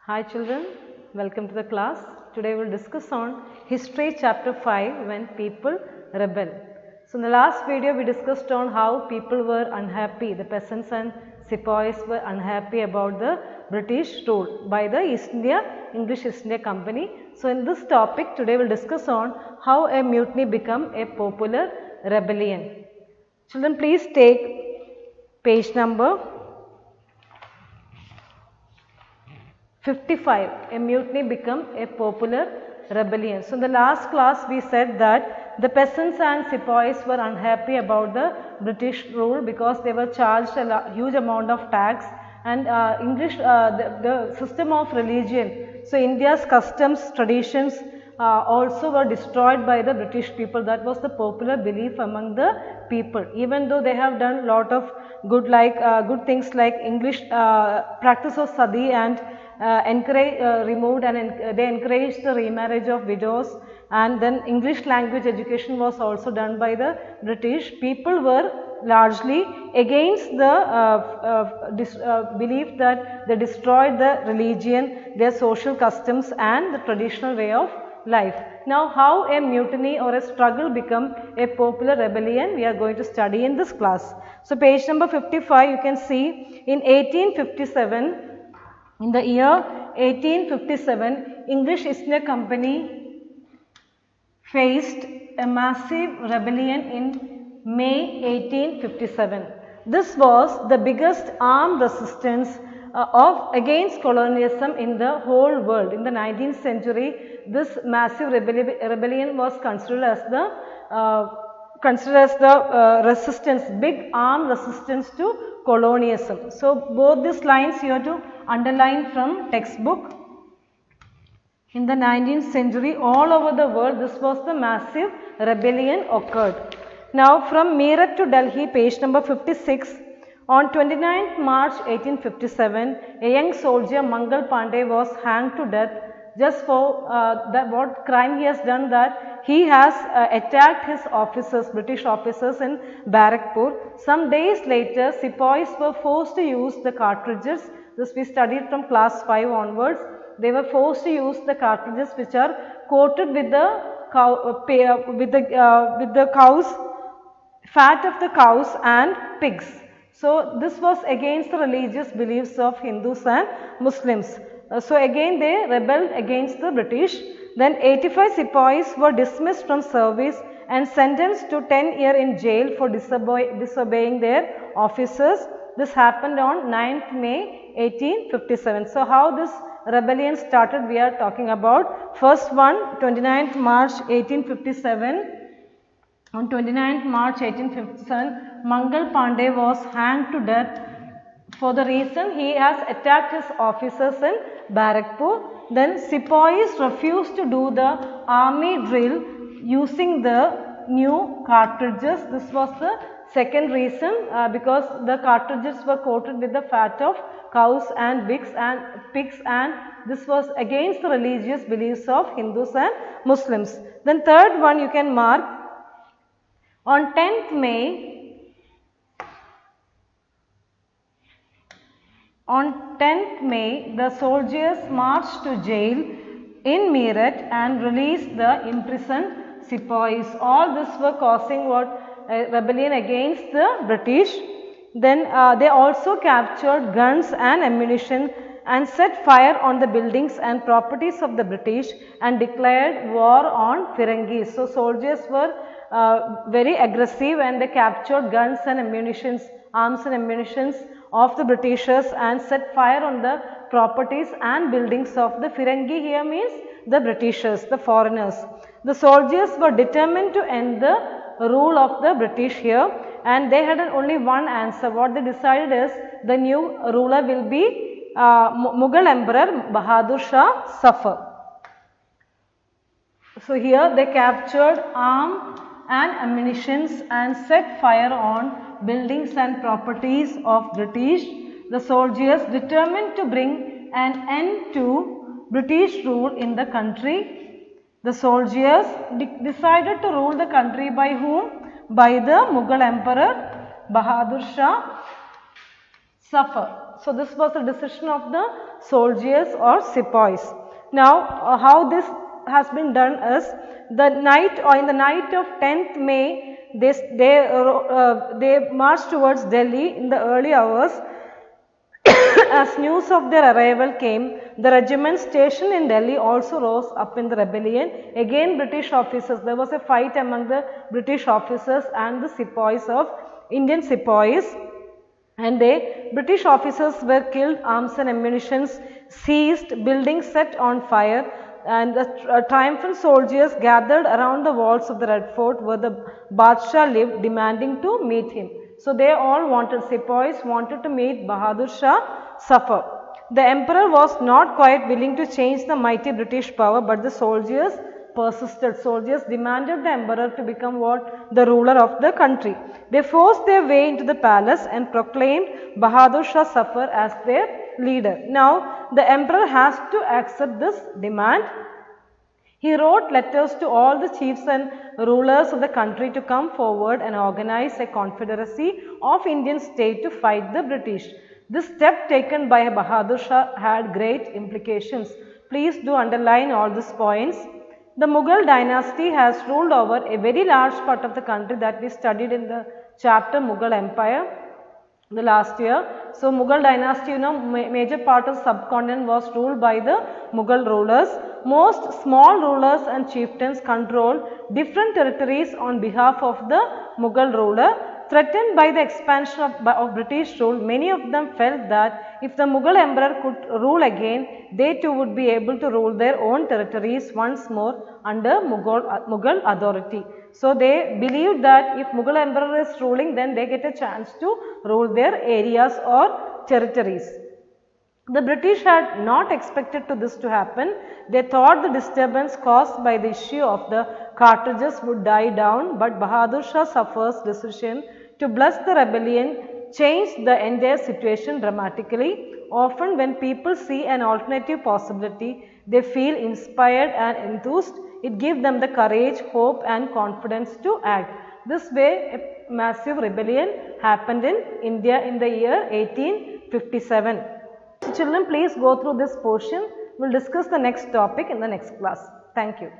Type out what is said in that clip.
Hi children, welcome to the class. Today we will discuss on History chapter 5 when people rebel. So in the last video we discussed on how people were unhappy, the peasants and sepoys were unhappy about the British rule by the English East India Company. So in this topic today we will discuss on how a mutiny became a popular rebellion. Children, please take page number 55. A mutiny became a popular rebellion. So in the last class we said that the peasants and sepoys were unhappy about the British rule because they were charged a huge amount of tax and the system of religion. So India's customs, traditions also were destroyed by the British people. That was the popular belief among the people. Even though they have done lot of good things like English practice of sati and removed and they encouraged the remarriage of widows, and then English language education was also done by the British. People were largely against the belief that they destroyed the religion, their social customs and the traditional way of life. Now how a mutiny or a struggle become a popular rebellion, we are going to study in this class. So page number 55 you can see in 1857, in the year 1857, English East India Company faced a massive rebellion in May 1857. This was the biggest armed resistance against colonialism in the whole world. In the 19th century, this massive rebellion was considered as the resistance, big armed resistance to colonialism. So both these lines you have to underline from textbook. In the 19th century, all over the world, this was the massive rebellion occurred. Now from Meerut to Delhi, page number 56, on 29th March 1857, a young soldier Mangal Pandey was hanged to death just for what crime he has done, that he has attacked his officers, British officers in Barrackpur. Some days later, sepoys were forced to use the cartridges. This we studied from class 5 onwards. They were forced to use the cartridges which are coated with the cows, fat of the cows and pigs. So this was against the religious beliefs of Hindus and Muslims. So again they rebelled against the British. Then 85 sepoys were dismissed from service and sentenced to 10 years in jail for disobeying their officers. This happened on 9th May 1857. So how this rebellion started, we are talking about. First one, 29th March 1857. On 29th March 1857, Mangal Pandey was hanged to death for the reason he has attacked his officers in Barrackpur. Then sepoys refused to do the army drill using the new cartridges. This was the second reason, because the cartridges were coated with the fat of cows and pigs, and this was against the religious beliefs of Hindus and Muslims. Then third one you can mark, on 10th May, the soldiers marched to jail in Meerut and released the imprisoned sepoys. All this were causing a rebellion against the British. Then they also captured guns and ammunition and set fire on the buildings and properties of the British and declared war on Firangis. So soldiers were very aggressive and they captured guns and ammunitions, arms and ammunitions of the Britishers and set fire on the properties and buildings of the Firangi. Here means the Britishers, the foreigners. The soldiers were determined to end the rule of the British here, and they had only one answer. What they decided is the new ruler will be Mughal Emperor Bahadur Shah Zafar. So here they captured arms and ammunitions and set fire on buildings and properties of British. The soldiers determined to bring an end to British rule in the country. The soldiers decided to rule the country by whom? By the Mughal Emperor Bahadur Shah Zafar. So, this was the decision of the soldiers or sepoys. Now, how this has been done is the night or in the night of 10th May, they marched towards Delhi in the early hours. As news of their arrival came, the regiment stationed in Delhi also rose up in the rebellion. Again British officers, there was a fight among the British officers and the sepoys of Indian sepoys, and British officers were killed, arms and ammunition seized, buildings set on fire, and the triumphant soldiers gathered around the walls of the Red Fort where the Badshah lived, demanding to meet him. So, they all wanted, sepoys wanted to meet Bahadur Shah Zafar. The emperor was not quite willing to change the mighty British power, but the soldiers persisted. Soldiers demanded the emperor to become what? The ruler of the country. They forced their way into the palace and proclaimed Bahadur Shah Zafar as their leader. Now, the emperor has to accept this demand. He wrote letters to all the chiefs and rulers of the country to come forward and organize a confederacy of Indian state to fight the British. This step taken by Bahadur Shah had great implications. Please do underline all these points. The Mughal dynasty has ruled over a very large part of the country that we studied in the chapter Mughal Empire the last year. So, Mughal dynasty, major part of the subcontinent was ruled by the Mughal rulers. Most small rulers and chieftains controlled different territories on behalf of the Mughal ruler. Threatened by the expansion of British rule, many of them felt that if the Mughal emperor could rule again, they too would be able to rule their own territories once more under Mughal authority. So, they believed that if Mughal emperor is ruling, then they get a chance to rule their areas or territories. The British had not expected this to happen. They thought the disturbance caused by the issue of the cartridges would die down, but Bahadur Shah Zafar's decision to bless the rebellion changed the entire situation dramatically. Often when people see an alternative possibility, they feel inspired and enthused. It gives them the courage, hope and confidence to act. This way, a massive rebellion happened in India in the year 1857. So, children, please go through this portion. We will discuss the next topic in the next class. Thank you.